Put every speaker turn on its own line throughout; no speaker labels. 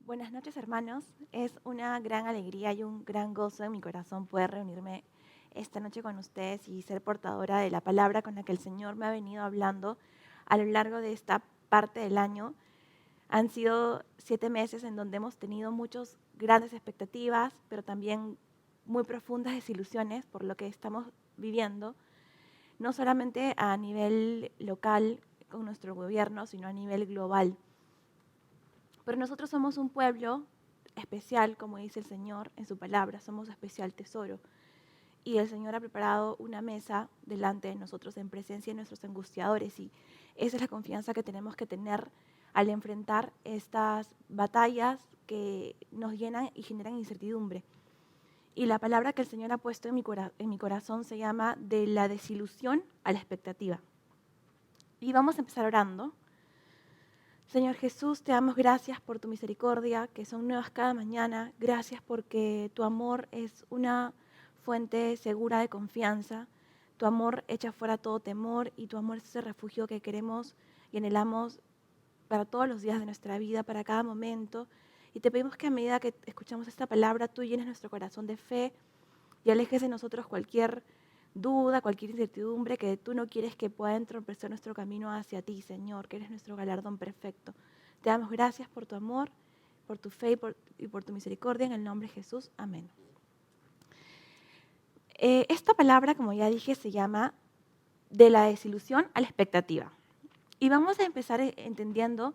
Buenas noches, hermanos. Es una gran alegría y un gran gozo en mi corazón poder reunirme esta noche con ustedes y ser portadora de la palabra con la que el Señor me ha venido hablando a lo largo de esta parte del año. Han sido 7 meses en donde hemos tenido muchas grandes expectativas, pero también muy profundas desilusiones por lo que estamos viviendo, no solamente a nivel local con nuestro gobierno, sino a nivel global. Pero nosotros somos un pueblo especial, como dice el Señor en su palabra, somos especial tesoro. Y el Señor ha preparado una mesa delante de nosotros en presencia de nuestros angustiadores. Y esa es la confianza que tenemos que tener al enfrentar estas batallas que nos llenan y generan incertidumbre. Y la palabra que el Señor ha puesto en mi corazón se llama de la desilusión a la expectativa. Y vamos a empezar orando. Señor Jesús, te damos gracias por tu misericordia, que son nuevas cada mañana. Gracias porque tu amor es una fuente segura de confianza. Tu amor echa fuera todo temor y tu amor es ese refugio que queremos y anhelamos para todos los días de nuestra vida, para cada momento. Y te pedimos que a medida que escuchamos esta palabra, tú llenes nuestro corazón de fe y alejes de nosotros cualquier duda, cualquier incertidumbre que tú no quieres que pueda entorpecer nuestro camino hacia ti, Señor, que eres nuestro galardón perfecto. Te damos gracias por tu amor, por tu fe y por tu misericordia. En el nombre de Jesús. Amén. Esta palabra, como ya dije, se llama de la desilusión a la expectativa. Y vamos a empezar entendiendo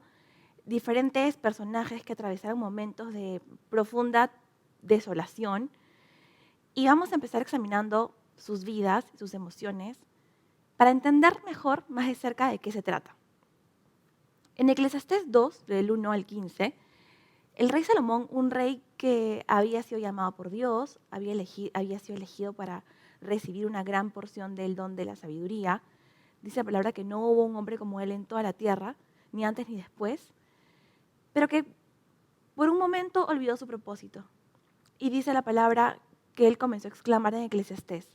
diferentes personajes que atravesaron momentos de profunda desolación. Y vamos a empezar examinando sus vidas, sus emociones, para entender mejor, más de cerca, de qué se trata. En Eclesiastés 2, del 1 al 15, el rey Salomón, un rey que había sido llamado por Dios, había sido elegido para recibir una gran porción del don de la sabiduría. Dice la palabra que no hubo un hombre como él en toda la tierra, ni antes ni después, pero que por un momento olvidó su propósito. Y dice la palabra que él comenzó a exclamar en Eclesiastés: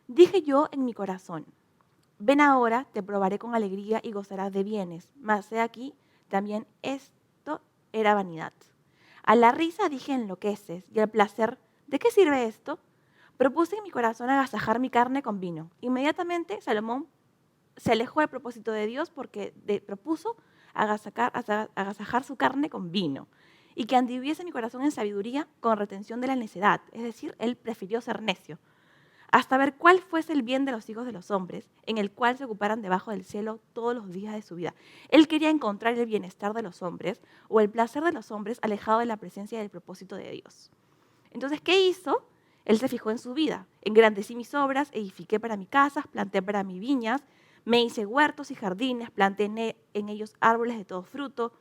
dije yo en mi corazón, ven ahora, te probaré con alegría y gozarás de bienes. Mas he aquí, también esto era vanidad. A la risa dije enloqueces, y al placer, ¿de qué sirve esto? Propuse en mi corazón agasajar mi carne con vino. Inmediatamente Salomón se alejó del propósito de Dios porque propuso agasajar su carne con vino. Y que anduviese mi corazón en sabiduría con retención de la necedad. Es decir, él prefirió ser necio hasta ver cuál fuese el bien de los hijos de los hombres, en el cual se ocuparan debajo del cielo todos los días de su vida. Él quería encontrar el bienestar de los hombres o el placer de los hombres alejado de la presencia y del propósito de Dios. Entonces, ¿qué hizo? Él se fijó en su vida. Engrandecí mis obras, edifiqué para mi casas, planté para mis viñas, me hice huertos y jardines, planté en ellos árboles de todo fruto,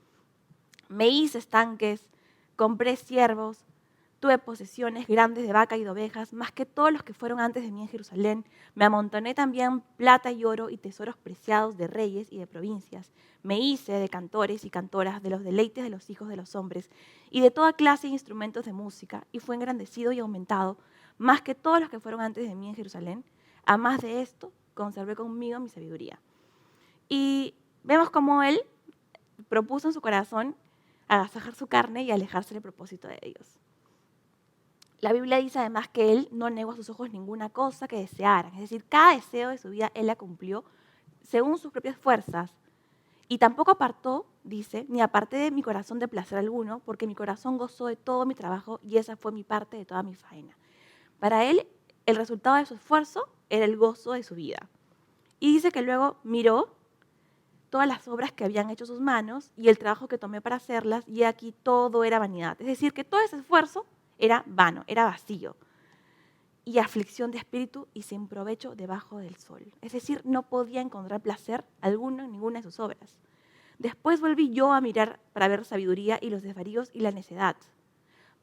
me hice estanques, compré siervos, tuve posesiones grandes de vaca y de ovejas, más que todos los que fueron antes de mí en Jerusalén. Me amontoné también plata y oro y tesoros preciados de reyes y de provincias. Me hice de cantores y cantoras, de los deleites de los hijos de los hombres, y de toda clase de instrumentos de música, y fue engrandecido y aumentado, más que todos los que fueron antes de mí en Jerusalén. A más de esto, conservé conmigo mi sabiduría. Y vemos cómo él propuso en su corazón agasajar su carne y alejarse del propósito de Dios. La Biblia dice además que él no negó a sus ojos ninguna cosa que desearan. Es decir, cada deseo de su vida él la cumplió según sus propias fuerzas. Y tampoco apartó, dice, ni aparté de mi corazón de placer alguno, porque mi corazón gozó de todo mi trabajo y esa fue mi parte de toda mi faena. Para él, el resultado de su esfuerzo era el gozo de su vida. Y dice que luego miró todas las obras que habían hecho sus manos y el trabajo que tomé para hacerlas, y aquí todo era vanidad. Es decir, que todo ese esfuerzo era vano, era vacío, y aflicción de espíritu y sin provecho debajo del sol. Es decir, no podía encontrar placer alguno en ninguna de sus obras. Después volví yo a mirar para ver sabiduría y los desvaríos y la necedad.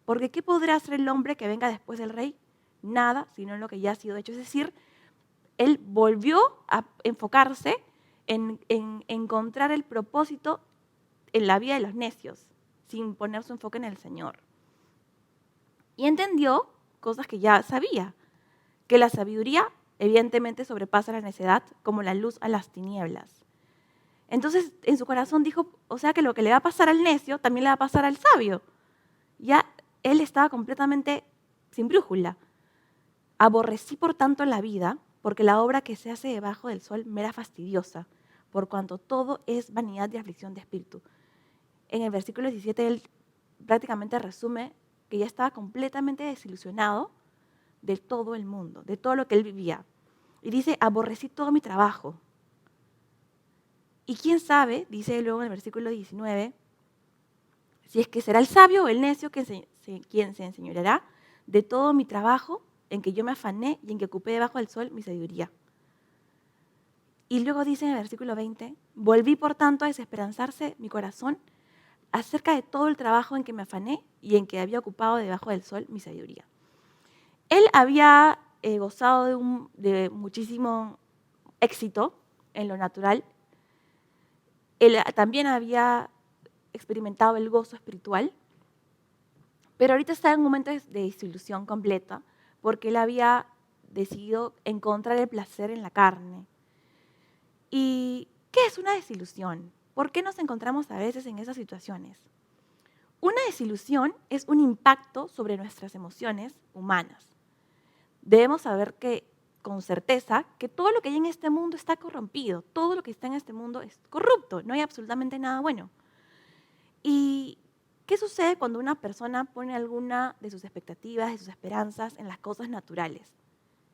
Porque ¿qué podrá hacer el hombre que venga después del rey? Nada, sino en lo que ya ha sido hecho. Es decir, él volvió a enfocarse en encontrar el propósito en la vida de los necios, sin poner su enfoque en el Señor. Y entendió cosas que ya sabía, que la sabiduría evidentemente sobrepasa la necedad como la luz a las tinieblas. Entonces en su corazón dijo, o sea que lo que le va a pasar al necio también le va a pasar al sabio. Ya él estaba completamente sin brújula. Aborrecí por tanto la vida, porque la obra que se hace debajo del sol me era fastidiosa, por cuanto todo es vanidad y aflicción de espíritu. En el versículo 17 él prácticamente resume que ya estaba completamente desilusionado de todo el mundo, de todo lo que él vivía. Y dice, aborrecí todo mi trabajo. Y quién sabe, dice luego en el versículo 19, si es que será el sabio o el necio quien se enseñoreará de todo mi trabajo en que yo me afané y en que ocupé debajo del sol mi sabiduría. Y luego dice en el versículo 20, volví por tanto a desesperanzarse mi corazón acerca de todo el trabajo en que me afané y en que había ocupado debajo del sol mi sabiduría. Él había gozado de muchísimo éxito en lo natural. Él también había experimentado el gozo espiritual, pero ahorita está en un momento de desilusión completa porque él había decidido encontrar el placer en la carne. ¿Y qué es una desilusión? ¿Por qué nos encontramos a veces en esas situaciones? Una desilusión es un impacto sobre nuestras emociones humanas. Debemos saber que, con certeza, que todo lo que hay en este mundo está corrompido, todo lo que está en este mundo es corrupto, no hay absolutamente nada bueno. ¿Y qué sucede cuando una persona pone alguna de sus expectativas, de sus esperanzas en las cosas naturales?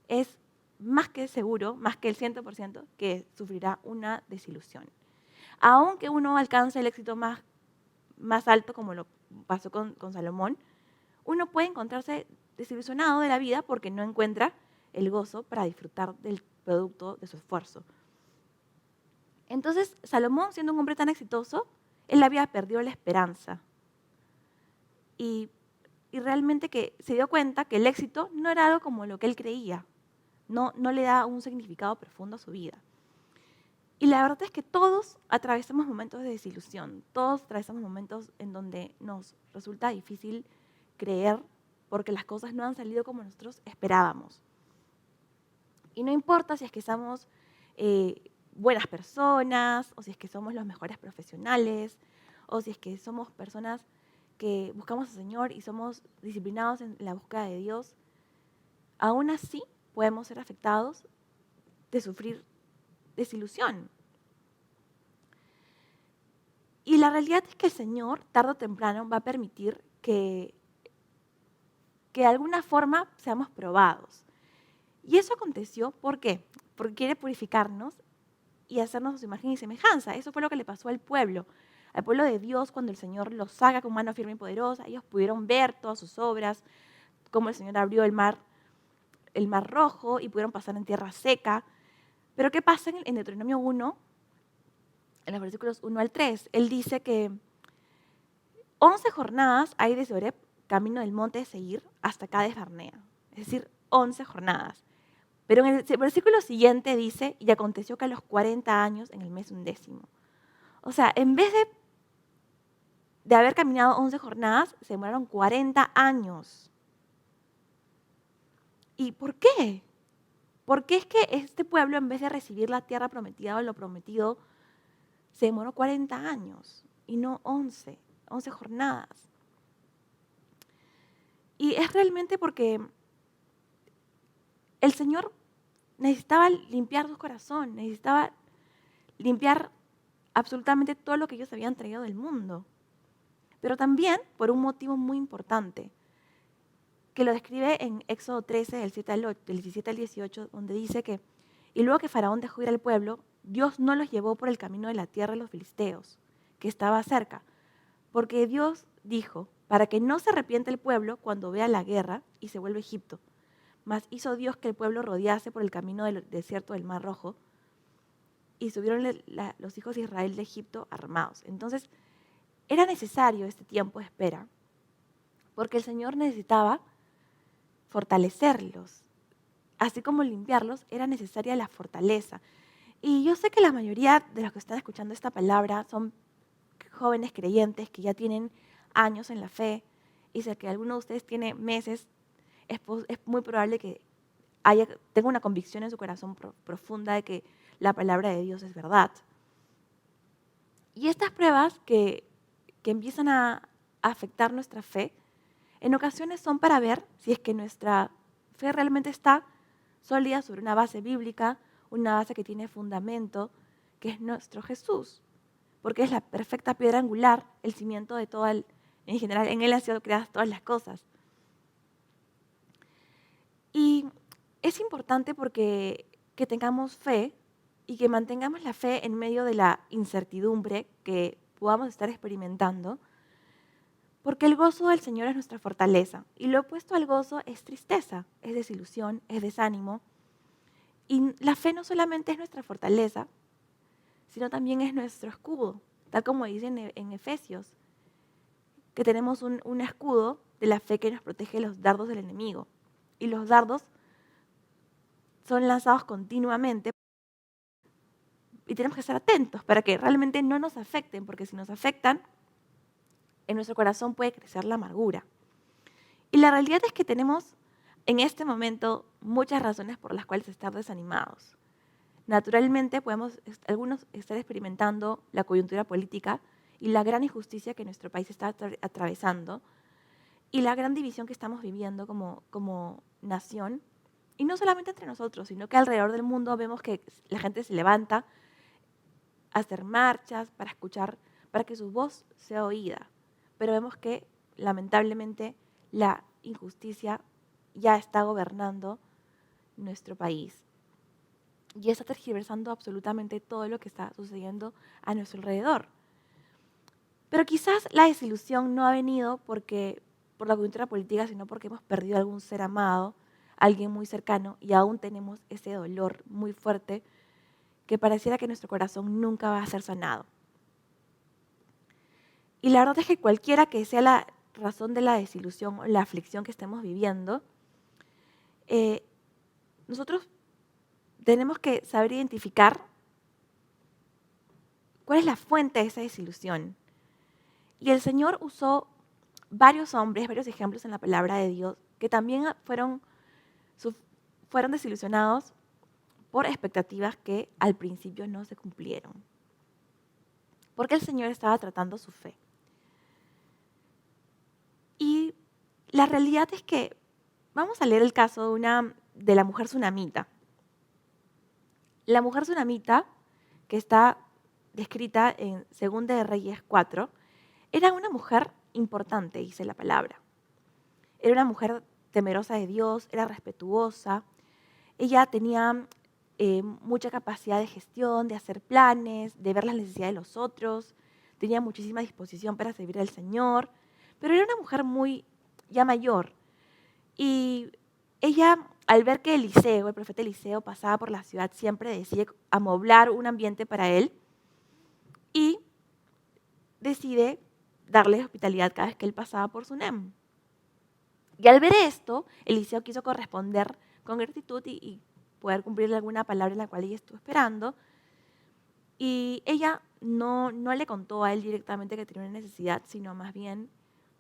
Es más que seguro, más que el 100%, que sufrirá una desilusión. Aunque uno alcance el éxito más alto, como lo pasó con Salomón, uno puede encontrarse desilusionado de la vida porque no encuentra el gozo para disfrutar del producto de su esfuerzo. Entonces, Salomón, siendo un hombre tan exitoso, él había perdido la esperanza. Y realmente que se dio cuenta que el éxito no era algo como lo que él creía. No le da un significado profundo a su vida. Y la verdad es que todos atravesamos momentos de desilusión. Todos atravesamos momentos en donde nos resulta difícil creer porque las cosas no han salido como nosotros esperábamos. Y no importa si es que somos buenas personas, o si es que somos los mejores profesionales, o si es que somos personas que buscamos al Señor y somos disciplinados en la búsqueda de Dios, aún así podemos ser afectados de sufrir desilusión. Y la realidad es que el Señor, tarde o temprano, va a permitir que de alguna forma seamos probados. Y eso aconteció, ¿por qué? Porque quiere purificarnos y hacernos a su imagen y semejanza. Eso fue lo que le pasó al pueblo de Dios, cuando el Señor los saca con mano firme y poderosa. Ellos pudieron ver todas sus obras, cómo el Señor abrió el mar Rojo y pudieron pasar en tierra seca. Pero ¿qué pasa en Deuteronomio 1, en los versículos 1 al 3? Él dice que 11 jornadas hay desde Oreb, camino del monte de Seir, hasta Cades Barnea. Es decir, 11 jornadas. Pero en el versículo siguiente dice, y aconteció que a los 40 años, en el mes 11. O sea, en vez de haber caminado 11 jornadas, se demoraron 40 años. ¿Y por qué? Porque es que este pueblo, en vez de recibir la tierra prometida o lo prometido, se demoró 40 años y no 11 jornadas. Y es realmente porque el Señor necesitaba limpiar su corazón, necesitaba limpiar absolutamente todo lo que ellos habían traído del mundo. Pero también por un motivo muy importante, que lo describe en Éxodo 13, del 17 al 18, donde dice que, y luego que Faraón dejó ir al pueblo, Dios no los llevó por el camino de la tierra de los filisteos, que estaba cerca, porque Dios dijo, para que no se arrepienta el pueblo cuando vea la guerra y se vuelva a Egipto. Mas hizo Dios que el pueblo rodease por el camino del desierto del Mar Rojo, y subieron los hijos de Israel de Egipto armados. Entonces, era necesario este tiempo de espera, porque el Señor necesitaba fortalecerlos. Así como limpiarlos, era necesaria la fortaleza. Y yo sé que la mayoría de los que están escuchando esta palabra son jóvenes creyentes que ya tienen años en la fe, y sé que alguno de ustedes tiene meses. Es muy probable que tenga una convicción en su corazón profunda de que la palabra de Dios es verdad. Y estas pruebas que empiezan a afectar nuestra fe en ocasiones son para ver si es que nuestra fe realmente está sólida sobre una base bíblica, una base que tiene fundamento, que es nuestro Jesús, porque es la perfecta piedra angular, el cimiento de todo en general, en Él han sido creadas todas las cosas. Y es importante porque que tengamos fe y que mantengamos la fe en medio de la incertidumbre que podamos estar experimentando, porque el gozo del Señor es nuestra fortaleza. Y lo opuesto al gozo es tristeza, es desilusión, es desánimo. Y la fe no solamente es nuestra fortaleza, sino también es nuestro escudo, tal como dice en Efesios, que tenemos un escudo de la fe que nos protege de los dardos del enemigo. Y los dardos son lanzados continuamente y tenemos que estar atentos para que realmente no nos afecten, porque si nos afectan, en nuestro corazón puede crecer la amargura. Y la realidad es que tenemos en este momento muchas razones por las cuales estar desanimados. Naturalmente podemos algunos estar experimentando la coyuntura política y la gran injusticia que nuestro país está atravesando y la gran división que estamos viviendo como nación. Y no solamente entre nosotros, sino que alrededor del mundo vemos que la gente se levanta a hacer marchas para escuchar, para que su voz sea oída. Pero vemos que lamentablemente la injusticia ya está gobernando nuestro país y está tergiversando absolutamente todo lo que está sucediendo a nuestro alrededor. Pero quizás la desilusión no ha venido por la coyuntura política, sino porque hemos perdido a algún ser amado, alguien muy cercano, y aún tenemos ese dolor muy fuerte que pareciera que nuestro corazón nunca va a ser sanado. Y la verdad es que cualquiera que sea la razón de la desilusión o la aflicción que estemos viviendo, nosotros tenemos que saber identificar cuál es la fuente de esa desilusión. Y el Señor usó varios hombres, varios ejemplos en la palabra de Dios, que también fueron desilusionados por expectativas que al principio no se cumplieron. Porque el Señor estaba tratando su fe. Y la realidad es que vamos a leer el caso de la mujer tsunamita. La mujer tsunamita, que está descrita en 2 de Reyes 4, era una mujer importante, dice la palabra. Era una mujer temerosa de Dios, era respetuosa. Ella tenía mucha capacidad de gestión, de hacer planes, de ver las necesidades de los otros. Tenía muchísima disposición para servir al Señor. Pero era una mujer muy ya mayor. Y ella, al ver que Eliseo, el profeta Eliseo, pasaba por la ciudad, siempre decide amoblar un ambiente para él y decide darle hospitalidad cada vez que él pasaba por Sunem. Y al ver esto, Eliseo quiso corresponder con gratitud y poder cumplirle alguna palabra en la cual ella estuvo esperando. Y ella no le contó a él directamente que tenía una necesidad, sino más bien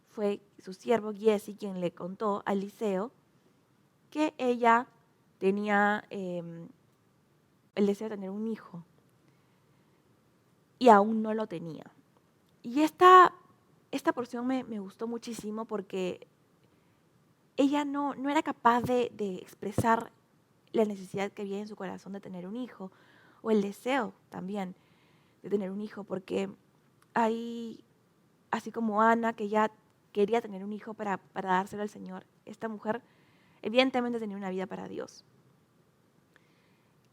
fue su siervo Giesi quien le contó a Eliseo que ella tenía el deseo de tener un hijo y aún no lo tenía. Y esta porción me gustó muchísimo porque ella no era capaz de expresar la necesidad que había en su corazón de tener un hijo, o el deseo también de tener un hijo, porque hay, así como Ana, que ya quería tener un hijo para dárselo al Señor, esta mujer evidentemente tenía una vida para Dios.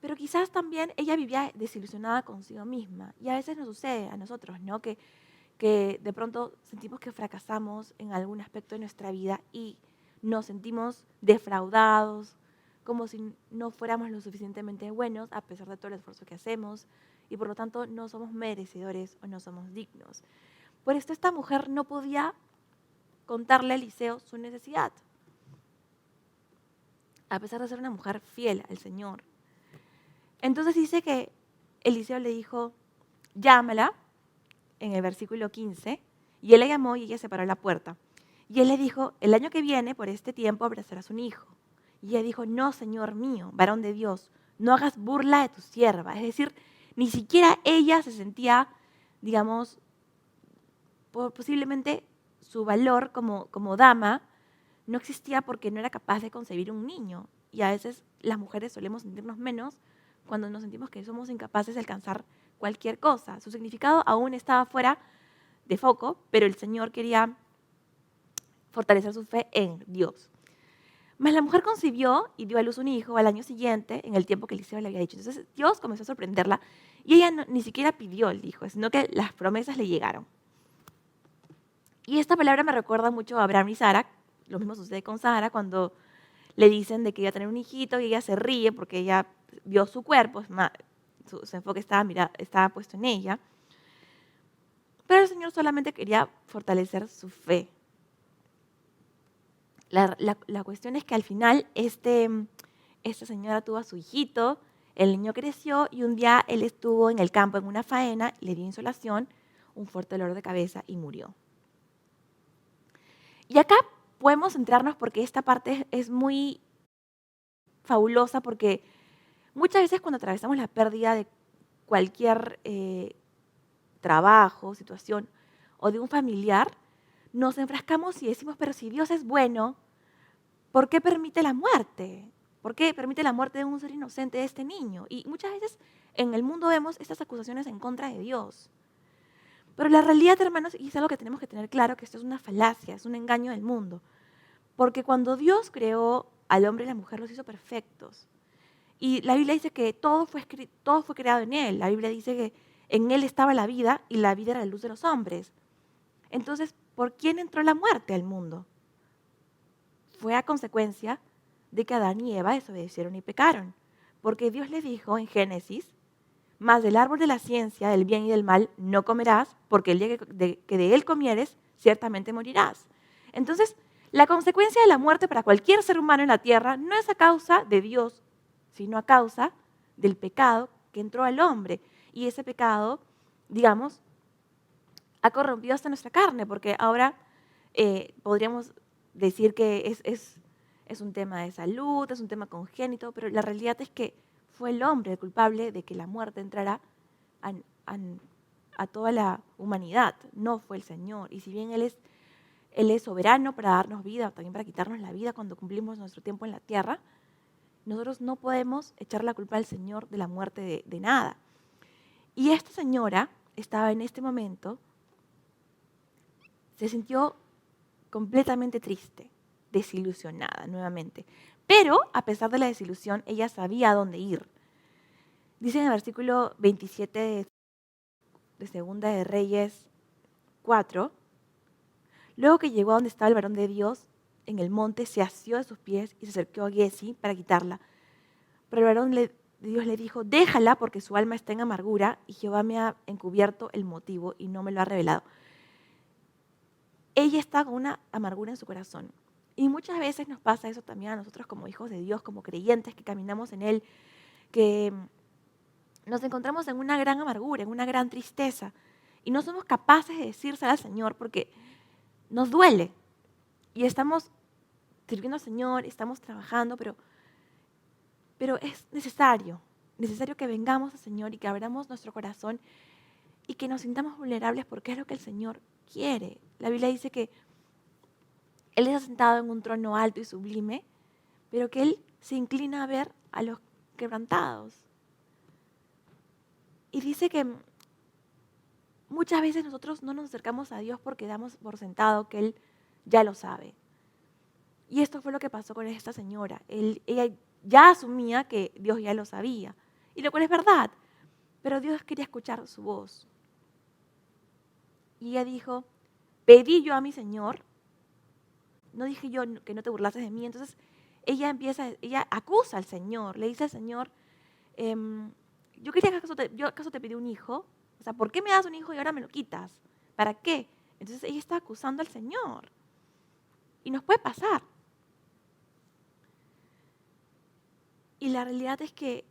Pero quizás también ella vivía desilusionada consigo misma, y a veces nos sucede a nosotros, ¿no? Que de pronto sentimos que fracasamos en algún aspecto de nuestra vida y nos sentimos defraudados, como si no fuéramos lo suficientemente buenos a pesar de todo el esfuerzo que hacemos y por lo tanto no somos merecedores o no somos dignos. Por esto esta mujer no podía contarle a Eliseo su necesidad, a pesar de ser una mujer fiel al Señor. Entonces dice que Eliseo le dijo, llámala, en el versículo 15, y él la llamó y ella se paró a la puerta. Y él le dijo, el año que viene, por este tiempo, abrazarás un hijo. Y ella dijo, no, Señor mío, varón de Dios, no hagas burla de tu sierva. Es decir, ni siquiera ella se sentía, digamos, posiblemente su valor como dama no existía porque no era capaz de concebir un niño. Y a veces las mujeres solemos sentirnos menos cuando nos sentimos que somos incapaces de alcanzar cualquier cosa. Su significado aún estaba fuera de foco, pero el Señor quería fortalecer su fe en Dios. Mas la mujer concibió y dio a luz un hijo al año siguiente, en el tiempo que Eliseo le había dicho. Entonces Dios comenzó a sorprenderla y ella ni siquiera pidió el hijo, sino que las promesas le llegaron. Y esta palabra me recuerda mucho a Abraham y Sara. Lo mismo sucede con Sara cuando le dicen de que iba a tener un hijito y ella se ríe porque ella vio su cuerpo, su enfoque estaba puesto en ella. Pero el Señor solamente quería fortalecer su fe. La cuestión es que al final esta señora tuvo a su hijito, el niño creció y un día él estuvo en el campo en una faena, le dio insolación, un fuerte dolor de cabeza y murió. Y acá podemos centrarnos porque esta parte es muy fabulosa porque muchas veces cuando atravesamos la pérdida de cualquier trabajo, situación o de un familiar, nos enfrascamos y decimos, pero si Dios es bueno, ¿por qué permite la muerte? ¿Por qué permite la muerte de un ser inocente, de este niño? Y muchas veces en el mundo vemos estas acusaciones en contra de Dios. Pero la realidad, hermanos, y es algo que tenemos que tener claro, que esto es una falacia, es un engaño del mundo. Porque cuando Dios creó al hombre y la mujer, los hizo perfectos. Y la Biblia dice que todo fue creado en Él. La Biblia dice que en Él estaba la vida y la vida era la luz de los hombres. Entonces, ¿por quién entró la muerte al mundo? Fue a consecuencia de que Adán y Eva desobedecieron y pecaron. Porque Dios les dijo en Génesis, mas del árbol de la ciencia, del bien y del mal, no comerás, porque el día que de él comieres, ciertamente morirás. Entonces, la consecuencia de la muerte para cualquier ser humano en la tierra no es a causa de Dios, sino a causa del pecado que entró al hombre. Y ese pecado, digamos, ha corrompido hasta nuestra carne, porque ahora podríamos decir que es un tema de salud, es un tema congénito, pero la realidad es que fue el hombre el culpable de que la muerte entrara a toda la humanidad, no fue el Señor. Y si bien Él es soberano para darnos vida, también para quitarnos la vida cuando cumplimos nuestro tiempo en la tierra, nosotros no podemos echar la culpa al Señor de la muerte de nada. Y esta señora estaba en este momento, se sintió completamente triste, desilusionada nuevamente. Pero a pesar de la desilusión, ella sabía a dónde ir. Dice en el versículo 27 de Segunda de Reyes 4, luego que llegó a donde estaba el varón de Dios, en el monte, se asió de sus pies y se acercó a Giezi para quitarla. Pero el varón de Dios le dijo, déjala porque su alma está en amargura y Jehová me ha encubierto el motivo y no me lo ha revelado. Ella está con una amargura en su corazón. Y muchas veces nos pasa eso también a nosotros como hijos de Dios, como creyentes que caminamos en Él, que nos encontramos en una gran amargura, en una gran tristeza. Y no somos capaces de decírselo al Señor porque nos duele. Y estamos sirviendo al Señor, estamos trabajando, pero es necesario que vengamos al Señor y que abramos nuestro corazón y que nos sintamos vulnerables porque es lo que el Señor quiere. La Biblia dice que Él está sentado en un trono alto y sublime, pero que Él se inclina a ver a los quebrantados. Y dice que muchas veces nosotros no nos acercamos a Dios porque damos por sentado que Él ya lo sabe. Y esto fue lo que pasó con esta señora. Ella ya asumía que Dios ya lo sabía, y lo cual es verdad, pero Dios quería escuchar su voz. Y ella dijo, pedí yo a mi Señor, no dije yo que no te burlases de mí. Entonces ella acusa al Señor, le dice al Señor, yo acaso te pedí un hijo, o sea, ¿por qué me das un hijo y ahora me lo quitas? ¿Para qué? Entonces ella está acusando al Señor. Y nos puede pasar. Y la realidad es que,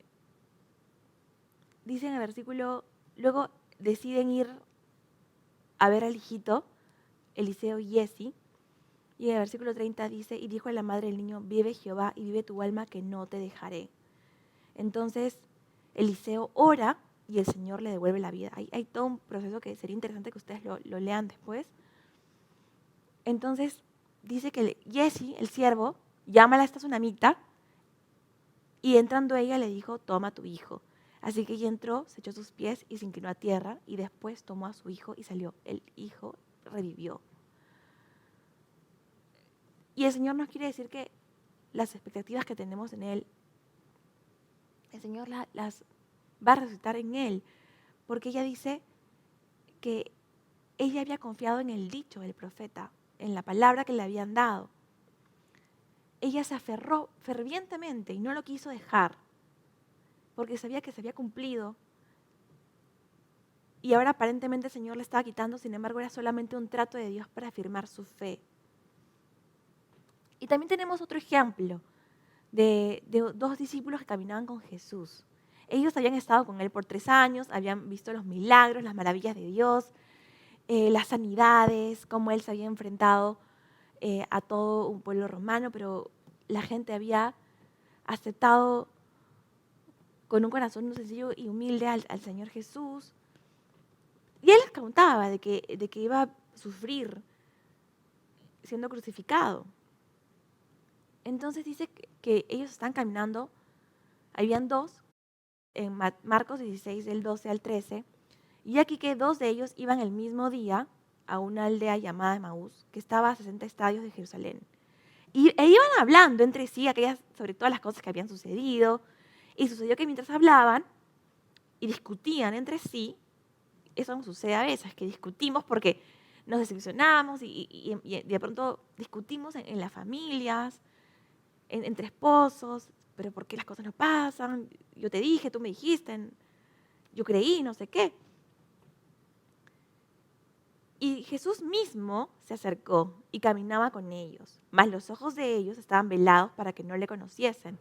dice en el versículo, luego deciden ir a ver al hijito, Eliseo y Giezi, y en el versículo 30 dice, y dijo a la madre del niño, vive Jehová y vive tu alma que no te dejaré. Entonces Eliseo ora y el Señor le devuelve la vida. Hay todo un proceso que sería interesante que ustedes lo lean después. Entonces dice que Giezi, el siervo, llama a esta tsunamita y entrando ella le dijo, toma a tu hijo. Así que ella entró, se echó a sus pies y se inclinó a tierra y después tomó a su hijo y salió. El hijo revivió. Y el Señor nos quiere decir que las expectativas que tenemos en Él, el Señor las va a resucitar en Él. Porque ella dice que ella había confiado en el dicho del profeta, en la palabra que le habían dado. Ella se aferró fervientemente y no lo quiso dejar, porque sabía que se había cumplido. Y ahora aparentemente el Señor le estaba quitando, sin embargo era solamente un trato de Dios para afirmar su fe. Y también tenemos otro ejemplo de dos discípulos que caminaban con Jesús. Ellos habían estado con Él por 3 años, habían visto los milagros, las maravillas de Dios, las sanidades, cómo Él se había enfrentado a todo un pueblo romano, pero la gente había aceptado con un corazón sencillo y humilde al Señor Jesús. Y Él les contaba de que iba a sufrir siendo crucificado. Entonces dice que ellos están caminando, habían dos, en Marcos 16, del 12 al 13, y aquí que 2 de ellos iban el mismo día a una aldea llamada Emaús, que estaba a 60 estadios de Jerusalén. E iban hablando entre sí sobre todas las cosas que habían sucedido, y sucedió que mientras hablaban y discutían entre sí, eso nos sucede a veces, que discutimos porque nos desilusionamos y de pronto discutimos en las familias, entre esposos, pero ¿por qué las cosas no pasan? Yo te dije, tú me dijiste, yo creí, no sé qué. Y Jesús mismo se acercó y caminaba con ellos, mas los ojos de ellos estaban velados para que no le conociesen.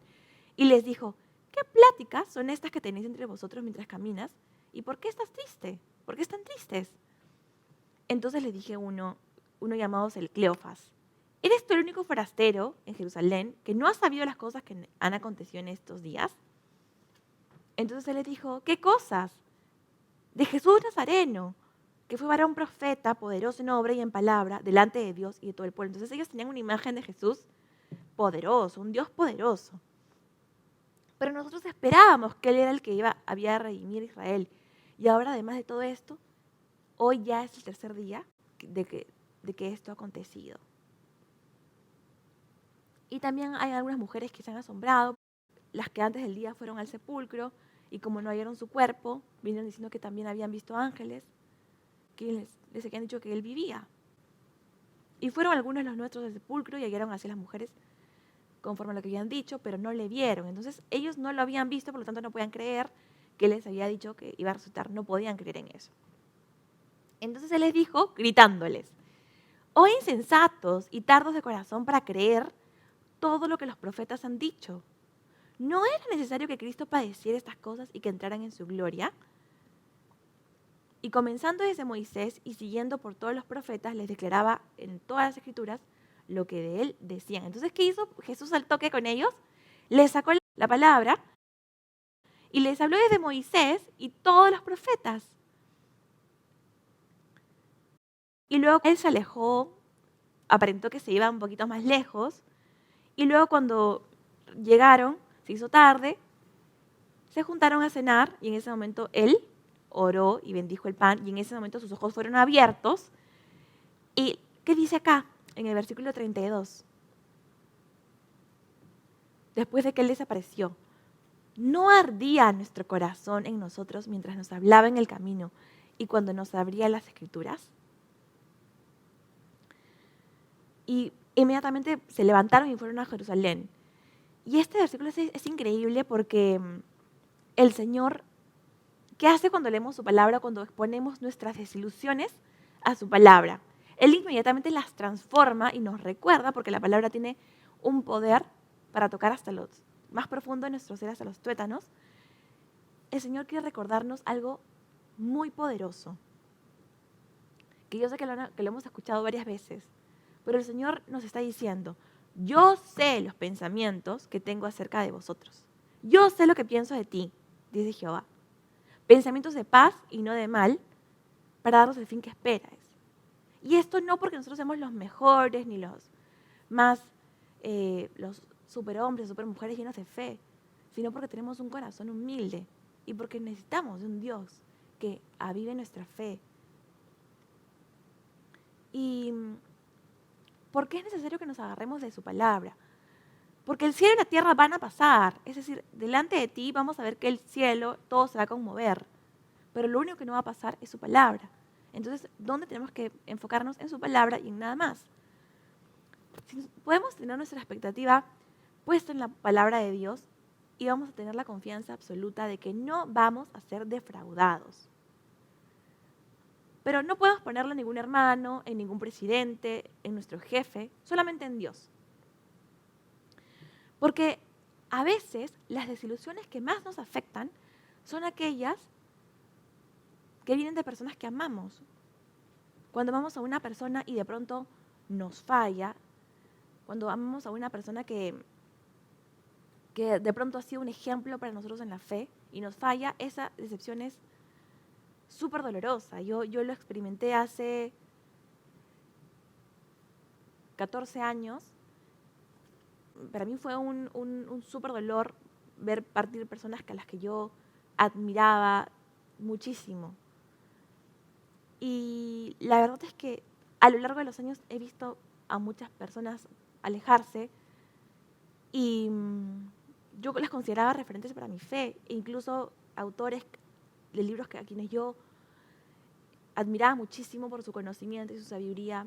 Y les dijo, ¿qué pláticas son estas que tenéis entre vosotros mientras caminas? ¿Y por qué estás triste? ¿Por qué están tristes? Entonces le dije uno llamado el Cleofas, ¿eres tú el único forastero en Jerusalén que no ha sabido las cosas que han acontecido en estos días? Entonces él les dijo, ¿qué cosas? De Jesús Nazareno, que fue varón profeta, poderoso en obra y en palabra, delante de Dios y de todo el pueblo. Entonces ellos tenían una imagen de Jesús poderoso, un Dios poderoso. Pero nosotros esperábamos que Él era el que había a redimir a Israel. Y ahora, además de todo esto, hoy ya es el 3er día de que esto ha acontecido. Y también hay algunas mujeres que se han asombrado, las que antes del día fueron al sepulcro y como no hallaron su cuerpo, vinieron diciendo que también habían visto ángeles, que les habían dicho que Él vivía. Y fueron algunos de los nuestros del sepulcro y hallaron así las mujeres conforme a lo que habían dicho, pero no le vieron. Entonces ellos no lo habían visto, por lo tanto no podían creer que Él les había dicho que iba a resucitar, no podían creer en eso. Entonces Él les dijo, gritándoles, oh insensatos y tardos de corazón para creer todo lo que los profetas han dicho. ¿No era necesario que Cristo padeciera estas cosas y que entraran en su gloria? Y comenzando desde Moisés y siguiendo por todos los profetas, les declaraba en todas las escrituras lo que de Él decían. Entonces, ¿qué hizo Jesús al toque con ellos? Les sacó la palabra y les habló desde Moisés y todos los profetas. Y luego Él se alejó, aparentó que se iba un poquito más lejos, y luego cuando llegaron, se hizo tarde, se juntaron a cenar y en ese momento Él oró y bendijo el pan y en ese momento sus ojos fueron abiertos. ¿Y qué dice acá en el versículo 32? Después de que Él desapareció, ¿no ardía nuestro corazón en nosotros mientras nos hablaba en el camino y cuando nos abría las escrituras? Y inmediatamente se levantaron y fueron a Jerusalén. Y este versículo es increíble porque el Señor, ¿qué hace cuando leemos su palabra, cuando exponemos nuestras desilusiones a su palabra? Él inmediatamente las transforma y nos recuerda, porque la palabra tiene un poder para tocar hasta los más profundo de nuestro ser, hasta los tuétanos. El Señor quiere recordarnos algo muy poderoso, que yo sé que lo hemos escuchado varias veces, pero el Señor nos está diciendo, yo sé los pensamientos que tengo acerca de vosotros. Yo sé lo que pienso de ti, dice Jehová. Pensamientos de paz y no de mal, para daros el fin que esperáis. Y esto no porque nosotros seamos los mejores, ni los más los superhombres, supermujeres llenos de fe, sino porque tenemos un corazón humilde y porque necesitamos de un Dios que avive nuestra fe. ¿Y por qué es necesario que nos agarremos de su palabra? Porque el cielo y la tierra van a pasar, es decir, delante de ti vamos a ver que el cielo todo se va a conmover, pero lo único que no va a pasar es su palabra. Entonces, ¿dónde tenemos que enfocarnos? En su palabra y en nada más. Si podemos tener nuestra expectativa puesta en la palabra de Dios y vamos a tener la confianza absoluta de que no vamos a ser defraudados. Pero no podemos ponerlo en ningún hermano, en ningún presidente, en nuestro jefe, solamente en Dios. Porque a veces las desilusiones que más nos afectan son aquellas que vienen de personas que amamos. Cuando amamos a una persona y de pronto nos falla, cuando amamos a una persona que de pronto ha sido un ejemplo para nosotros en la fe y nos falla, esa decepción es súper dolorosa. Yo lo experimenté hace 14 años. Para mí fue un súper dolor ver partir personas a las que yo admiraba muchísimo. Y la verdad es que a lo largo de los años he visto a muchas personas alejarse y yo las consideraba referentes para mi fe, e incluso autores de libros a quienes yo admiraba muchísimo por su conocimiento y su sabiduría,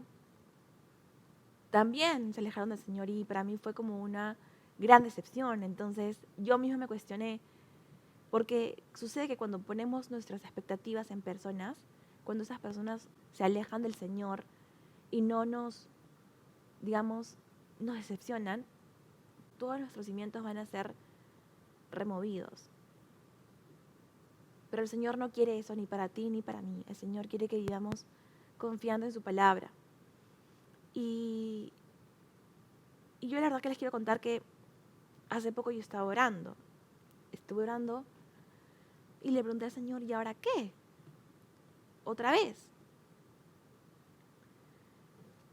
también se alejaron del Señor y para mí fue como una gran decepción. Entonces yo misma me cuestioné, porque sucede que cuando ponemos nuestras expectativas en personas, cuando esas personas se alejan del Señor y no nos, digamos, nos decepcionan, todos nuestros cimientos van a ser removidos. Pero el Señor no quiere eso ni para ti ni para mí. El Señor quiere que vivamos confiando en su palabra. Y yo la verdad que les quiero contar que hace poco yo estaba orando. Estuve orando y le pregunté al Señor, ¿y ahora qué? Otra vez.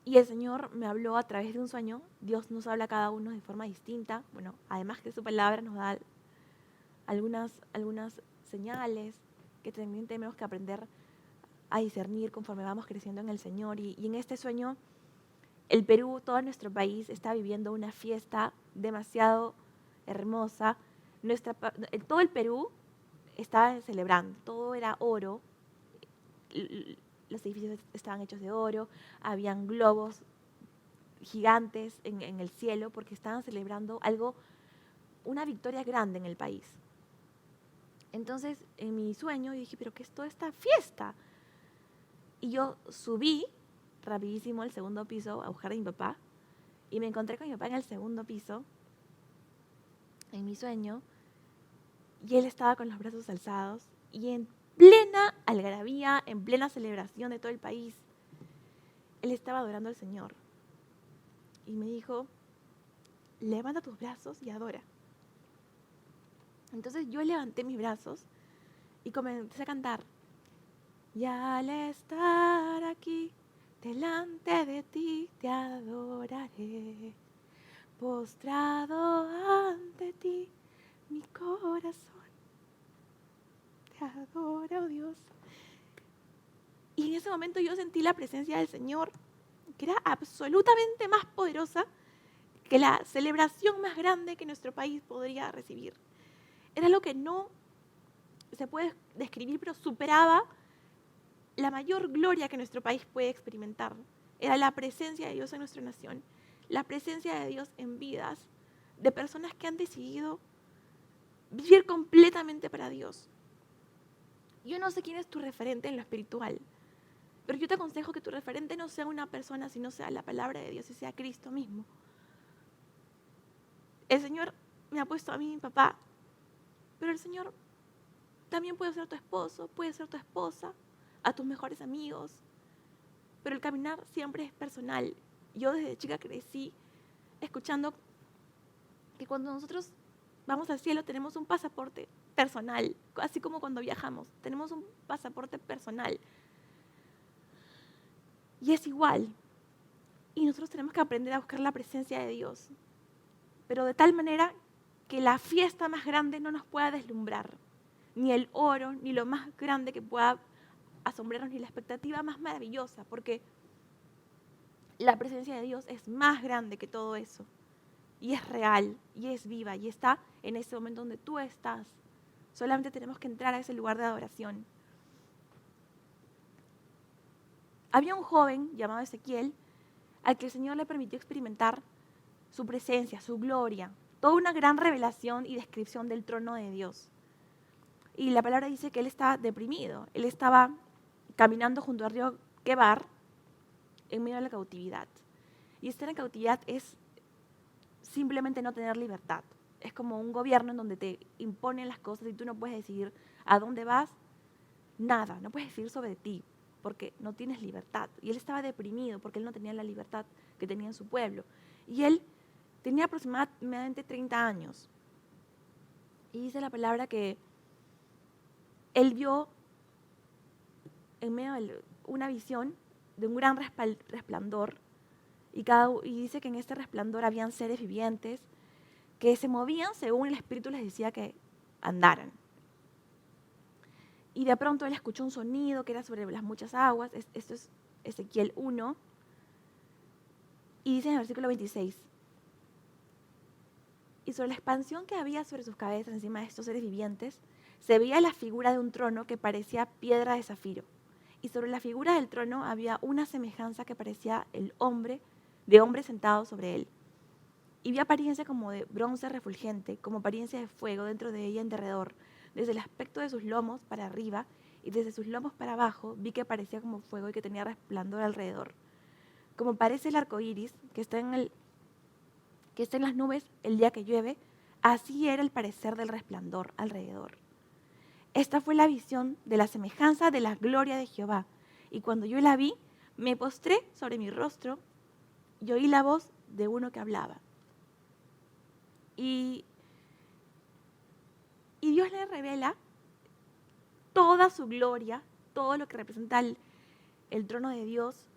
Y el Señor me habló a través de un sueño. Dios nos habla a cada uno de forma distinta. Bueno, además que su palabra nos da algunas señales que también tenemos que aprender a discernir conforme vamos creciendo en el Señor. Y en este sueño, el Perú, todo nuestro país, está viviendo una fiesta demasiado hermosa. Todo el Perú estaba celebrando, todo era oro. Los edificios estaban hechos de oro, habían globos gigantes en el cielo porque estaban celebrando algo, una victoria grande en el país. Entonces, en mi sueño, yo dije, ¿pero qué es toda esta fiesta? Y yo subí rapidísimo al segundo piso a buscar a mi papá y me encontré con mi papá en el segundo piso, en mi sueño, y él estaba con los brazos alzados y en plena algarabía, en plena celebración de todo el país, él estaba adorando al Señor. Y me dijo, levanta tus brazos y adora. Entonces yo levanté mis brazos y comencé a cantar. Y al estar aquí, delante de ti, te adoraré. Postrado ante ti, mi corazón te adora, oh Dios. Y en ese momento yo sentí la presencia del Señor, que era absolutamente más poderosa que la celebración más grande que nuestro país podría recibir. Era lo que no se puede describir, pero superaba la mayor gloria que nuestro país puede experimentar. Era la presencia de Dios en nuestra nación, la presencia de Dios en vidas de personas que han decidido vivir completamente para Dios. Yo no sé quién es tu referente en lo espiritual, pero yo te aconsejo que tu referente no sea una persona, sino sea la palabra de Dios y sea Cristo mismo. El Señor me ha puesto a mí mi papá, pero el Señor también puede ser tu esposo, puede ser tu esposa, a tus mejores amigos, pero el caminar siempre es personal. Yo desde chica crecí escuchando que cuando nosotros vamos al cielo tenemos un pasaporte personal, así como cuando viajamos, tenemos un pasaporte personal. Y es igual. Y nosotros tenemos que aprender a buscar la presencia de Dios, pero de tal manera que la fiesta más grande no nos pueda deslumbrar, ni el oro, ni lo más grande que pueda asombrarnos, ni la expectativa más maravillosa, porque la presencia de Dios es más grande que todo eso, y es real, y es viva, y está en ese momento donde tú estás. Solamente tenemos que entrar a ese lugar de adoración. Había un joven llamado Ezequiel al que el Señor le permitió experimentar su presencia, su gloria, toda una gran revelación y descripción del trono de Dios. Y la palabra dice que él estaba deprimido, él estaba caminando junto al río Quebar en medio de la cautividad. Y estar en cautividad es simplemente no tener libertad. Es como un gobierno en donde te imponen las cosas y tú no puedes decidir a dónde vas, nada, no puedes decidir sobre ti porque no tienes libertad. Y él estaba deprimido porque él no tenía la libertad que tenía en su pueblo. Y él tenía aproximadamente 30 años. Y dice la palabra que él vio en medio de una visión de un gran resplandor y dice que en este resplandor habían seres vivientes que se movían según el Espíritu les decía que andaran. Y de pronto él escuchó un sonido que era sobre las muchas aguas. Esto es Ezequiel 1. Y dice en el versículo 26. Y sobre la expansión que había sobre sus cabezas encima de estos seres vivientes, se veía la figura de un trono que parecía piedra de zafiro. Y sobre la figura del trono había una semejanza que parecía de hombre sentado sobre él. Y vi apariencia como de bronce refulgente, como apariencia de fuego dentro de ella en derredor. Desde el aspecto de sus lomos para arriba y desde sus lomos para abajo vi que parecía como fuego y que tenía resplandor alrededor. Como parece el arco iris que está en las nubes el día que llueve, así era el parecer del resplandor alrededor. Esta fue la visión de la semejanza de la gloria de Jehová. Y cuando yo la vi, me postré sobre mi rostro y oí la voz de uno que hablaba. Y Dios le revela toda su gloria, todo lo que representa el trono de Dios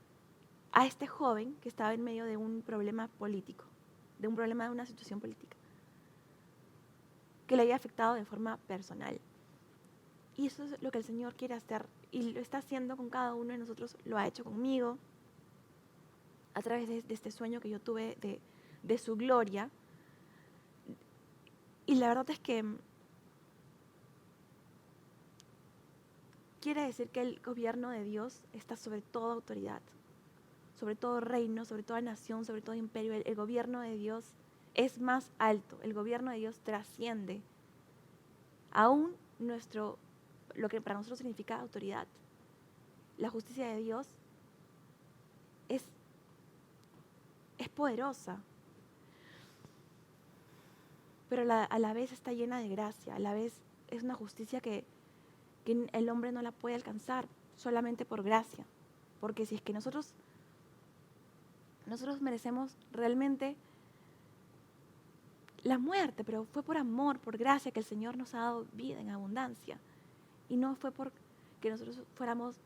a este joven que estaba en medio de un problema político, de una situación política, que le había afectado de forma personal. Y eso es lo que el Señor quiere hacer y lo está haciendo con cada uno de nosotros, lo ha hecho conmigo, a través de este sueño que yo tuve de su gloria. Y la verdad es que quiere decir que el gobierno de Dios está sobre toda autoridad, sobre todo reino, sobre toda nación, sobre todo imperio. El gobierno de Dios es más alto, el gobierno de Dios trasciende aún lo que para nosotros significa autoridad. La justicia de Dios es poderosa, pero a la vez está llena de gracia, a la vez es una justicia que el hombre no la puede alcanzar solamente por gracia, porque si es que nosotros merecemos realmente la muerte, pero fue por amor, por gracia que el Señor nos ha dado vida en abundancia, y no fue porque nosotros fuéramos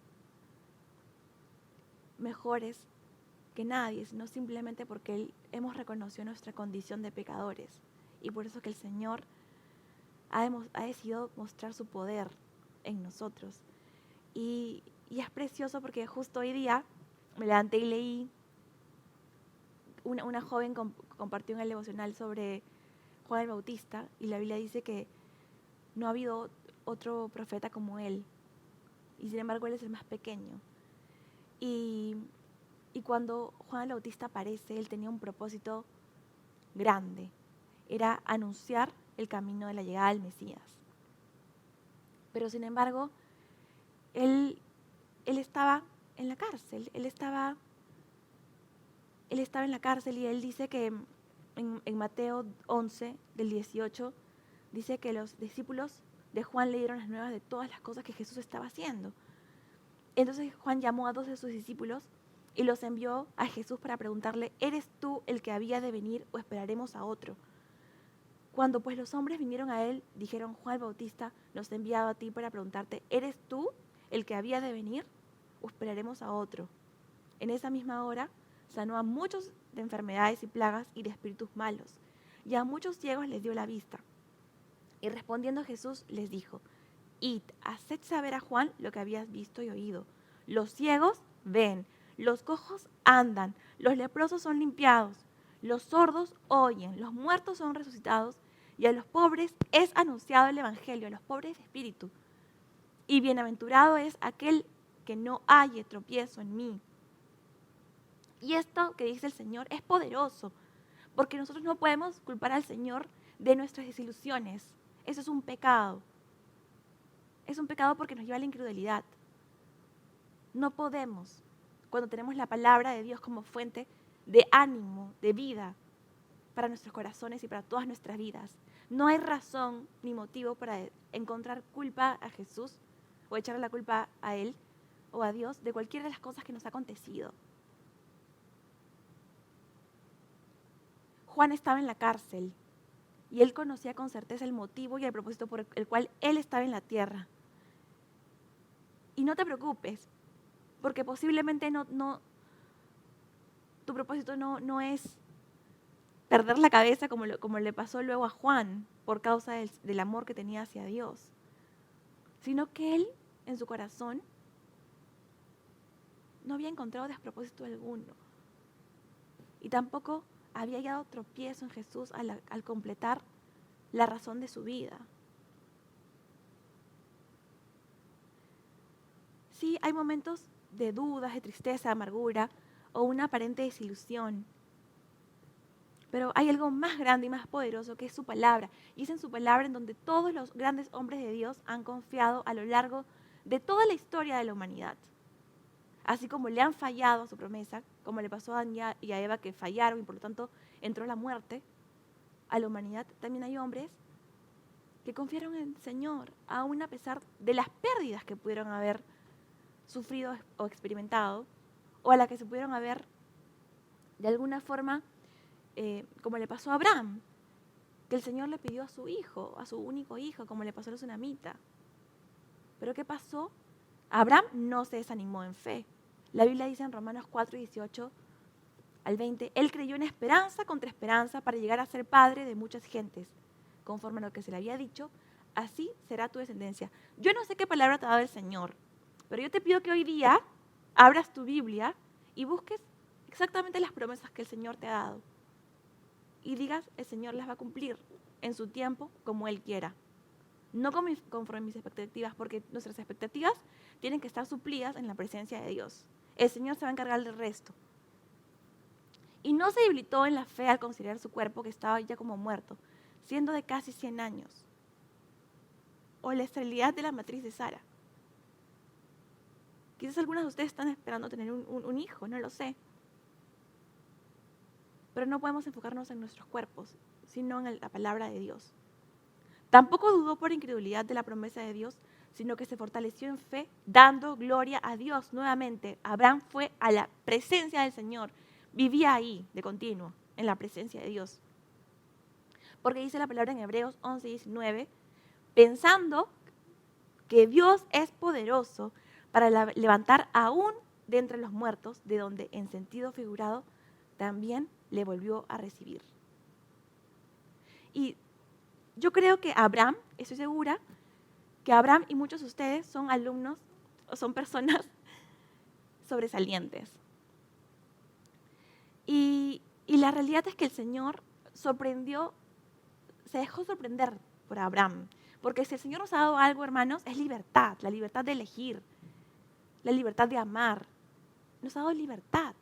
mejores que nadie, sino simplemente porque hemos reconocido nuestra condición de pecadores, y por eso que el Señor ha decidido mostrar su poder en nosotros. Y es precioso porque justo hoy día me levanté y leí, una joven compartió en el devocional sobre Juan el Bautista, y la Biblia dice que no ha habido otro profeta como él, y sin embargo él es el más pequeño. Y cuando Juan el Bautista aparece, él tenía un propósito grande, era anunciar el camino de la llegada del Mesías. Pero sin embargo, él estaba en la cárcel, él estaba en la cárcel, y él dice que en Mateo 11, del 18, dice que los discípulos de Juan le dieron las nuevas de todas las cosas que Jesús estaba haciendo. Entonces Juan llamó a 2 de sus discípulos y los envió a Jesús para preguntarle: ¿eres tú el que había de venir o esperaremos a otro? Cuando pues los hombres vinieron a él, dijeron: Juan el Bautista nos ha enviado a ti para preguntarte: ¿eres tú el que había de venir o esperaremos a otro? En esa misma hora sanó a muchos de enfermedades y plagas y de espíritus malos, y a muchos ciegos les dio la vista. Y respondiendo Jesús les dijo: Id, haced saber a Juan lo que habías visto y oído. Los ciegos ven, los cojos andan, los leprosos son limpiados, los sordos oyen, los muertos son resucitados, y a los pobres es anunciado el evangelio, a los pobres de espíritu. Y bienaventurado es aquel que no halle tropiezo en mí. Y esto que dice el Señor es poderoso, porque nosotros no podemos culpar al Señor de nuestras desilusiones. Eso es un pecado. Es un pecado porque nos lleva a la incredulidad. No podemos, cuando tenemos la palabra de Dios como fuente de ánimo, de vida para nuestros corazones y para todas nuestras vidas. No hay razón ni motivo para encontrar culpa a Jesús o echarle la culpa a Él o a Dios de cualquiera de las cosas que nos ha acontecido. Juan estaba en la cárcel y él conocía con certeza el motivo y el propósito por el cual él estaba en la tierra. Y no te preocupes, porque posiblemente tu propósito no es perder la cabeza como le pasó luego a Juan por causa del amor que tenía hacia Dios, sino que él en su corazón no había encontrado despropósito alguno y tampoco había hallado tropiezo en Jesús al completar la razón de su vida. Sí, hay momentos de dudas, de tristeza, de amargura o una aparente desilusión. Pero hay algo más grande y más poderoso que es su palabra. Y es en su palabra en donde todos los grandes hombres de Dios han confiado a lo largo de toda la historia de la humanidad. Así como le han fallado a su promesa, como le pasó a Adán y a Eva que fallaron y por lo tanto entró la muerte a la humanidad, también hay hombres que confiaron en el Señor, aún a pesar de las pérdidas que pudieron haber sufrido o experimentado, o a las que se pudieron haber de alguna forma, como le pasó a Abraham, que el Señor le pidió a su hijo, a su único hijo, como le pasó a la tsunamita. Pero ¿qué pasó? Abraham no se desanimó en fe. La Biblia dice en Romanos 4, 18 al 20, él creyó en esperanza contra esperanza para llegar a ser padre de muchas gentes. Conforme a lo que se le había dicho, así será tu descendencia. Yo no sé qué palabra te ha dado el Señor, pero yo te pido que hoy día abras tu Biblia y busques exactamente las promesas que el Señor te ha dado. Y digas, el Señor las va a cumplir en su tiempo como Él quiera. No conforme a mis expectativas, porque nuestras expectativas tienen que estar suplidas en la presencia de Dios. El Señor se va a encargar del resto. Y no se debilitó en la fe al considerar su cuerpo que estaba ya como muerto, siendo de casi 100 años. O la esterilidad de la matriz de Sara. Quizás algunas de ustedes están esperando tener un hijo, no lo sé. Pero no podemos enfocarnos en nuestros cuerpos, sino en la palabra de Dios. Tampoco dudó por incredulidad de la promesa de Dios, sino que se fortaleció en fe, dando gloria a Dios nuevamente. Abraham fue a la presencia del Señor, vivía ahí de continuo, en la presencia de Dios. Porque dice la palabra en Hebreos 11, 19, pensando que Dios es poderoso para levantar aún de entre los muertos, de donde en sentido figurado también le volvió a recibir. Y yo creo que Abraham, estoy segura, que Abraham y muchos de ustedes son alumnos o son personas sobresalientes. Y la realidad es que el Señor se dejó sorprender por Abraham. Porque si el Señor nos ha dado algo, hermanos, es libertad, la libertad de elegir, la libertad de amar. Nos ha dado libertad.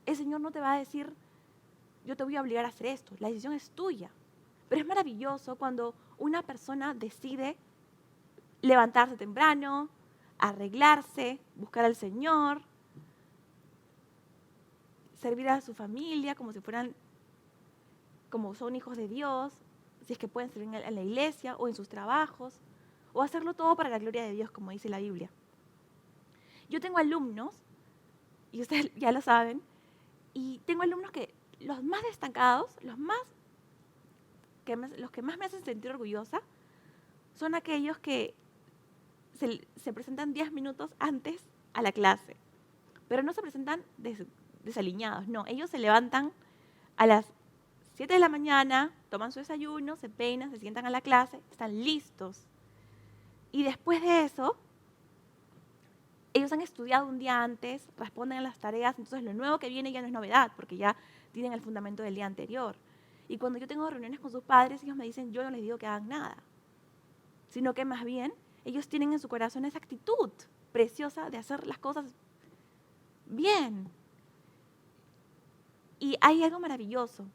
El Señor no te va a decir, yo te voy a obligar a hacer esto, la decisión es tuya. Pero es maravilloso cuando una persona decide levantarse temprano, arreglarse, buscar al Señor, servir a su familia como son hijos de Dios, si es que pueden servir en la iglesia o en sus trabajos, o hacerlo todo para la gloria de Dios, como dice la Biblia. Yo tengo alumnos, y ustedes ya lo saben, y tengo alumnos que los más destacados, los que más me hacen sentir orgullosa, son aquellos que se presentan 10 minutos antes a la clase. pero no se presentan desaliñados, no, ellos se levantan a las 7 de la mañana, toman su desayuno, se peinan, se sientan a la clase, están listos. Y después de eso, ellos han estudiado un día antes, responden a las tareas, entonces lo nuevo que viene ya no es novedad, porque ya tienen el fundamento del día anterior. Y cuando yo tengo reuniones con sus padres, ellos me dicen, yo no les digo que hagan nada, sino que más bien ellos tienen en su corazón esa actitud preciosa de hacer las cosas bien. Y hay algo maravilloso,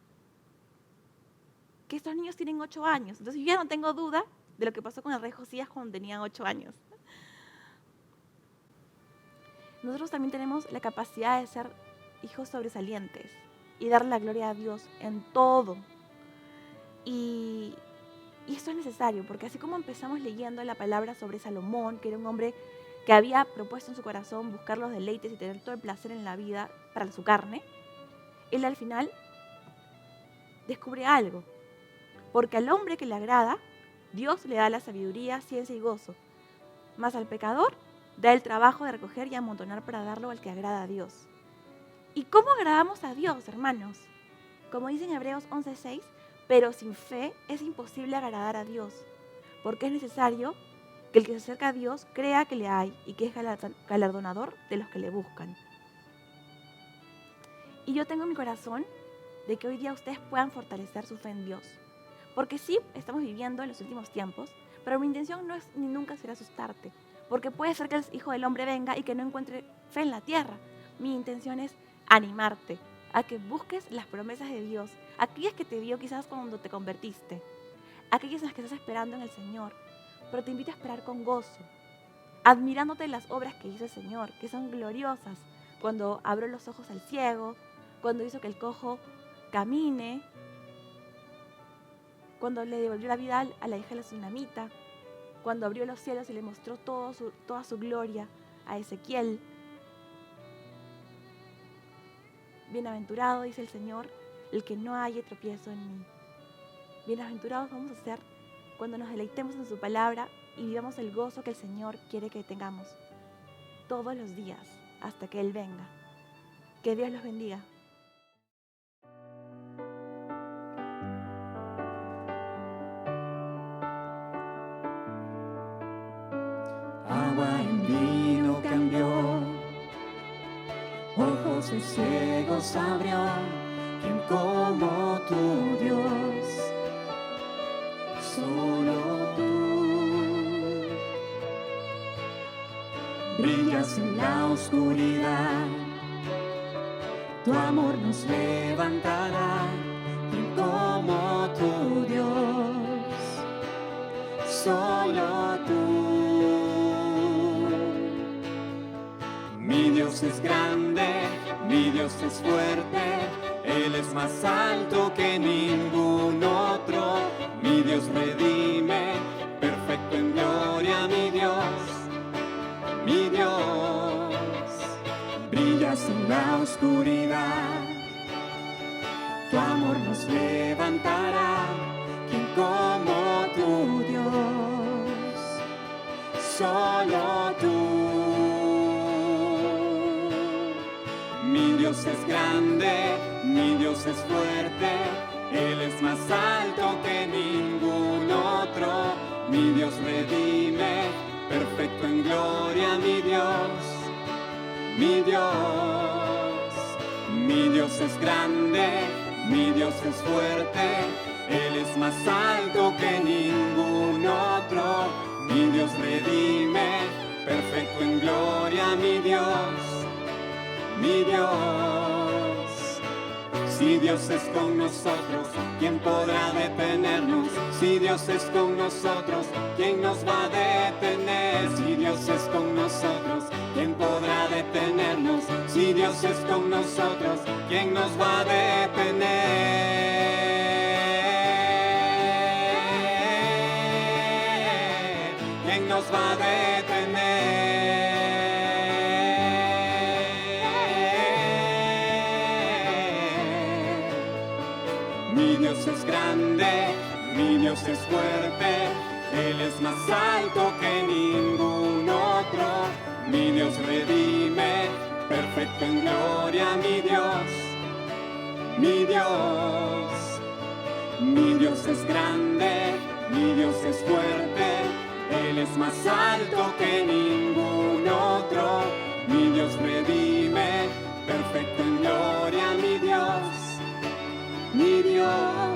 que estos niños tienen 8 años, entonces yo ya no tengo duda de lo que pasó con el rey Josías cuando tenían 8 años. Nosotros también tenemos la capacidad de ser hijos sobresalientes y dar la gloria a Dios en todo. Y esto es necesario, porque así como empezamos leyendo la palabra sobre Salomón, que era un hombre que había propuesto en su corazón buscar los deleites y tener todo el placer en la vida para su carne, él al final descubre algo. Porque al hombre que le agrada, Dios le da la sabiduría, ciencia y gozo. Mas al pecador da el trabajo de recoger y amontonar para darlo al que agrada a Dios. ¿Y cómo agradamos a Dios, hermanos? Como dice en Hebreos 11:6, pero sin fe es imposible agradar a Dios, porque es necesario que el que se acerca a Dios crea que le hay y que es galardonador de los que le buscan. Y yo tengo en mi corazón de que hoy día ustedes puedan fortalecer su fe en Dios. Porque sí, estamos viviendo en los últimos tiempos, pero mi intención no es ni nunca será asustarte, porque puede ser que el Hijo del Hombre venga y que no encuentre fe en la tierra. Mi intención es animarte a que busques las promesas de Dios, aquellas que te dio quizás cuando te convertiste, aquellas en las que estás esperando en el Señor, pero te invito a esperar con gozo, admirándote las obras que hizo el Señor, que son gloriosas, cuando abrió los ojos al ciego, cuando hizo que el cojo camine, cuando le devolvió la vida a la hija de la tsunamita, cuando abrió los cielos y le mostró toda su gloria a Ezequiel. Bienaventurado, dice el Señor, el que no haya tropiezo en mí. Bienaventurados vamos a ser cuando nos deleitemos en su palabra y vivamos el gozo que el Señor quiere que tengamos todos los días hasta que Él venga. Que Dios los bendiga.
Agua en vino cambió, ojos de ciegos abrió, ¿quién como tu Dios? Solo tú. Brillas en la oscuridad, tu amor nos levantará, ¿quién como tu Dios? Solo tú. Mi Dios es grande, mi Dios es fuerte, Él es más alto que ningún otro. Mi Dios redime, perfecto en gloria, mi Dios, mi Dios. Brillas en la oscuridad, tu amor nos levantará, ¿quién como tu Dios? Solo tú. Mi Dios es grande, mi Dios es fuerte, Él es más alto que ningún otro. Mi Dios redime, perfecto en gloria, mi Dios, mi Dios. Mi Dios es grande, mi Dios es fuerte, Él es más alto que ningún otro. Mi Dios redime, perfecto en gloria, mi Dios, mi Dios. Si Dios es con nosotros, ¿quién podrá detenernos? Si Dios es con nosotros, ¿quién nos va a detener? Si Dios es con nosotros, ¿quién podrá detenernos? Si Dios es con nosotros, ¿quién nos va a detener? ¿Quién nos va a detener? Mi Dios es grande, mi Dios es fuerte, Él es más alto que ningún otro. Mi Dios redime, perfecto Mi Dios es grande, mi Dios es fuerte, Él es más alto que ningún otro. Mi Dios redime, perfecto en gloria, mi Dios, mi Dios.